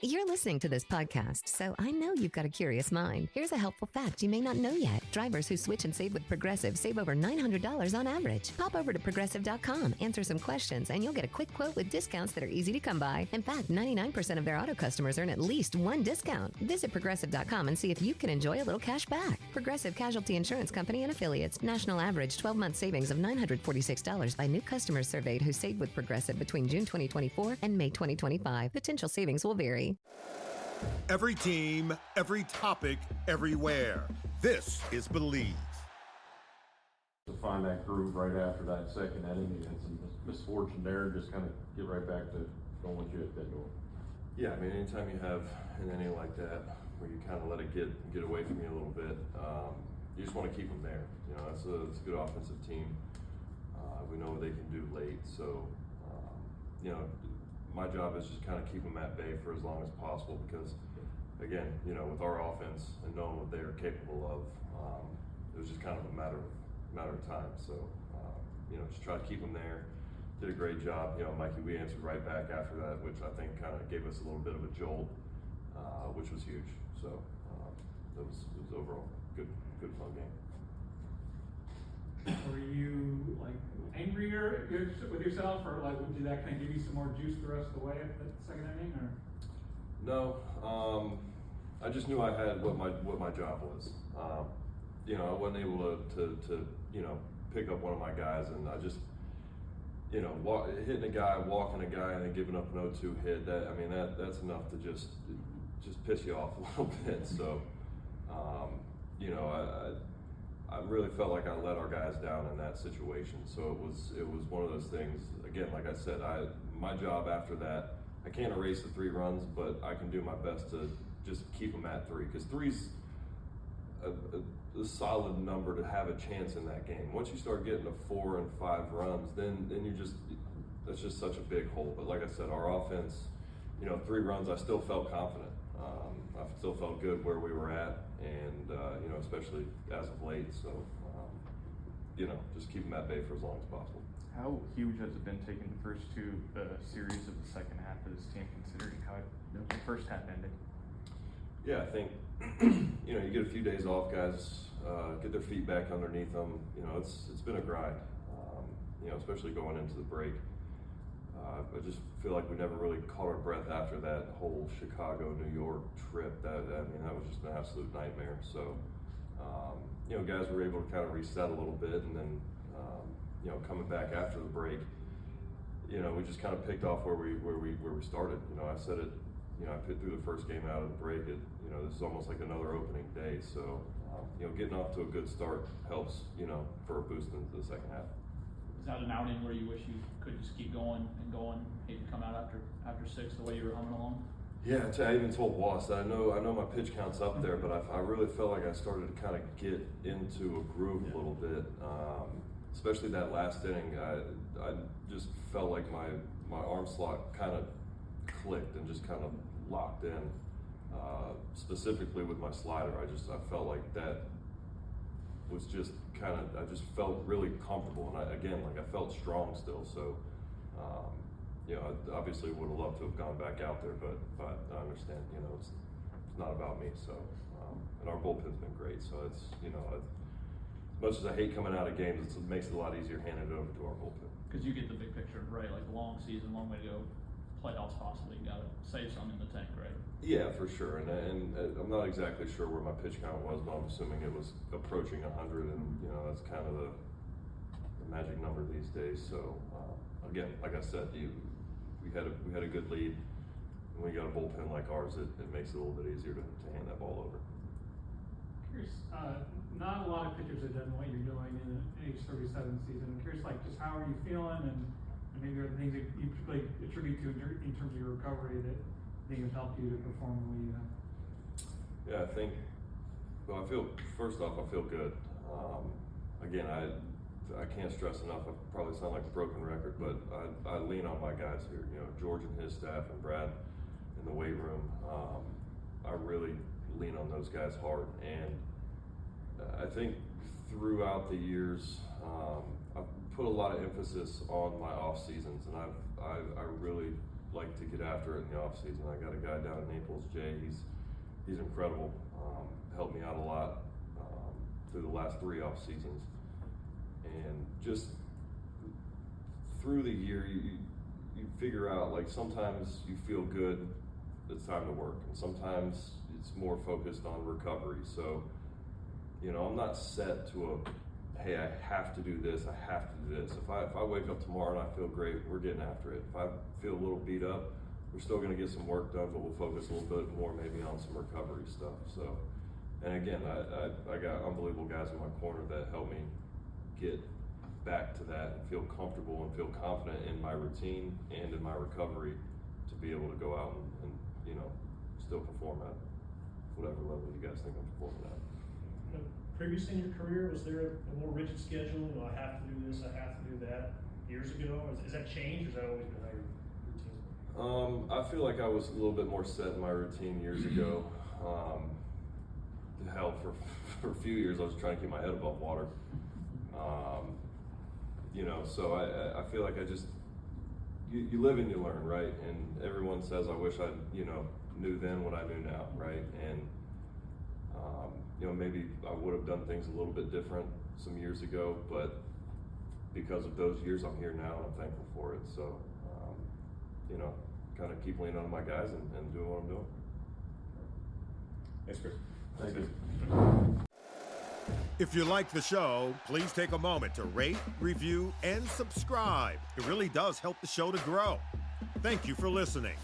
You're listening to this podcast, so I know you've got a curious mind. Here's a helpful fact you may not know yet. Drivers who switch and save with Progressive save over $900 on average. Pop over to Progressive.com, answer some questions, and you'll get a quick quote with discounts that are easy to come by. In fact, 99% of their auto customers earn at least one discount. Visit Progressive.com and see if you can enjoy a little cash back. Progressive Casualty Insurance Company and Affiliates. National average 12-month savings of $946 by new customers surveyed who saved with Progressive between June 2024 and May 2025. Potential savings will vary. Every team, every topic, everywhere. This is Believe. To find that groove right after that second inning, you had some misfortune there, just kind of get right back to going what you had been doing. Yeah, I mean, anytime you have an inning like that where you kind of let it get away from you a little bit, you just want to keep them there. You know, it's a good offensive team. We know what they can do late, so you know, my job is just kind of keep them at bay for as long as possible because, again, you know, with our offense and knowing what they are capable of, it was just kind of a matter of time. So, you know, just try to keep them there. Did a great job. You know, Mikey, we answered right back after that, which I think kind of gave us a little bit of a jolt, which was huge. So it was overall good fun game. Were you like angrier with yourself, or like did that kind of give you some more juice the rest of the way at the second inning, or? No, I just knew I had what my job was. You know, I wasn't able to you know, pick up one of my guys, and I just, you know, hitting a guy, walking a guy, and then giving up an 0-2 hit. That's enough to just piss you off a little bit. So, you know, I really felt like I let our guys down in that situation. So it was one of those things. Again, like I said, my job after that, I can't erase the 3 runs, but I can do my best to just keep them at 3 because 3's a solid number to have a chance in that game. Once you start getting to 4 and 5 runs, then that's just such a big hole. But like I said, our offense, you know, 3 runs, I still felt confident. I still felt good where we were at, and you know, especially as of late. So, you know, just keep them at bay for as long as possible. How huge has it been taking the first 2 series of the second half of this team, considering how the first half ended? Yeah, I think you know, you get a few days off, guys get their feet back underneath them. You know, it's been a grind. You know, especially going into the break. I just feel like we never really caught our breath after that whole Chicago, New York trip. That was just an absolute nightmare. So, you know, guys were able to kind of reset a little bit, and then, you know, coming back after the break, you know, we just kind of picked off where we started. You know, I said it. You know, I put through the first game out of the break. You know, this is almost like another opening day. So, you know, getting off to a good start helps. You know, for a boost into the second half. Is that an outing where you wish you could just keep going and going, hate to come out after 6 the way you were humming along? Yeah, I even told Wass that I know my pitch count's up there, but I really felt like I started to kind of get into a groove a little bit. Especially that last inning, I just felt like my arm slot kind of clicked and just kind of locked in. Specifically with my slider, I felt like that was just kind of, I just felt really comfortable, and I felt strong still. So, you know, I obviously would have loved to have gone back out there, but I understand, you know, it's not about me. So, and our bullpen's been great. So it's, you know, as much as I hate coming out of games, it makes it a lot easier handing it over to our bullpen. Because you get the big picture, right? Like long season, long way to go, playoffs possibly. You got to save some in the tank, right? Yeah, for sure. And I'm not exactly sure where my pitch count was, but I'm assuming it was approaching 100, and you know, that's kind of the magic number these days. So again, like I said, we had a good lead. And when you got a bullpen like ours, it makes it a little bit easier to hand that ball over. Curious, not a lot of pitchers have done what you're doing in an age 37 season. I'm curious, like, just how are you feeling, and maybe are the things that you particularly attribute to in terms of your recovery that have helped you to perform the way you have? Yeah, I think. Well, first off, I feel good. Again, I can't stress enough. I probably sound like a broken record, but I lean on my guys here. You know, George and his staff, and Brad in the weight room. I really lean on those guys hard, and I think throughout the years, I've put a lot of emphasis on my off seasons, and I really like to get after it in the off season. I got a guy down in Naples, Jay. He's incredible. Helped me out a lot through the last 3 off seasons, and just through the year, you figure out, like, sometimes you feel good, it's time to work, and sometimes it's more focused on recovery. So, you know, I'm not set to hey, I have to do this, I have to do this. If I wake up tomorrow and I feel great, we're getting after it. If I feel a little beat up, we're still going to get some work done, but we'll focus a little bit more maybe on some recovery stuff. So, and again, I got unbelievable guys in my corner that help me get back to that and feel comfortable and feel confident in my routine and in my recovery to be able to go out and you know, still perform at whatever level you guys think I'm performing at. Previously in your career, was there a more rigid schedule? You know, I have to do this, I have to do that. Years ago, has that changed, or has that always been how your routine? I feel like I was a little bit more set in my routine years ago. Hell, for a few years, I was trying to keep my head above water. You know, so I feel like I just, you live and you learn, right? And everyone says, I wish I, you know, knew then what I knew now, right? And you know, maybe I would have done things a little bit different some years ago, but because of those years, I'm here now and I'm thankful for it. So, you know, kind of keep leaning on my guys and doing what I'm doing. Thanks, Chris. Thank you. If you like the show, please take a moment to rate, review, and subscribe. It really does help the show to grow. Thank you for listening.